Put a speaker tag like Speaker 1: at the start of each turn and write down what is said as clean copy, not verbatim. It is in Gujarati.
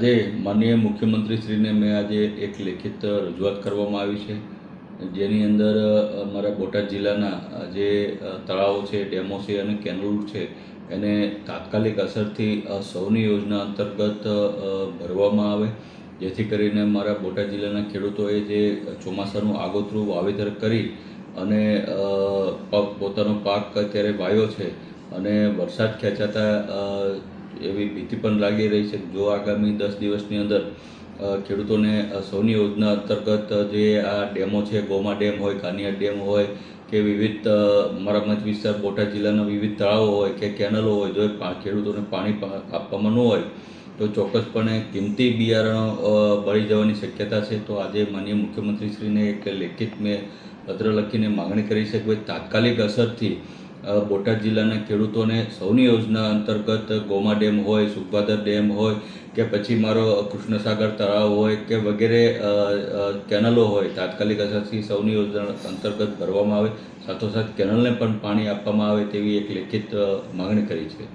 Speaker 1: આજે માનનીય મુખ્યમંત્રીશ્રીને મેં આજે એક લેખિત રજૂઆત કરવામાં આવી છે, જેની અંદર અમારા બોટાદ જિલ્લાના જે તળાવો છે, ડેમો છે અને કેનાલો છે એને તાત્કાલિક અસરથી સૌની યોજના અંતર્ગત ભરવામાં આવે, જેથી કરીને મારા બોટાદ જિલ્લાના ખેડૂતોએ જે ચોમાસાનું આગોતરું વાવેતર કરી અને પોતાનો પાક અત્યારે વાવ્યો છે અને વરસાદ ખેંચાતા એવી ભીતિ પણ લાગી રહી છે. જો આગામી 10 દિવસની અંદર ખેડૂતોને સૌની યોજના અંતર્ગત જે આ ડેમો છે, ગોમા ડેમ હોય, કાનિયા ડેમ હોય કે વિવિધ મારા મત વિસ્તાર બોટાદ જિલ્લાના વિવિધ તળાવો હોય કે કેનલો હોય, જો ખેડૂતોને પાણી આપવામાં ન હોય તો ચોક્કસપણે કિંમતી બિયારણો બળી જવાની શક્યતા છે. તો આજે માનનીય મુખ્યમંત્રીશ્રીને એક લેખિત મેં પત્ર લખીને માગણી કરી છે કે તાત્કાલિક અસરથી બોટાદ જિલ્લાના ખેડૂતોને સૌની યોજના અંતર્ગત ગોમા ડેમ હોય, સુખભાદર ડેમ હોય કે પછી મારો કૃષ્ણસાગર તળાવ હોય કે વગેરે કેનલો હોય, તાત્કાલિક અસરથી સૌની યોજના અંતર્ગત ભરવામાં આવે, સાથોસાથ કેનલને પણ પાણી આપવામાં આવે તેવી એક લેખિત માગણી કરી છે.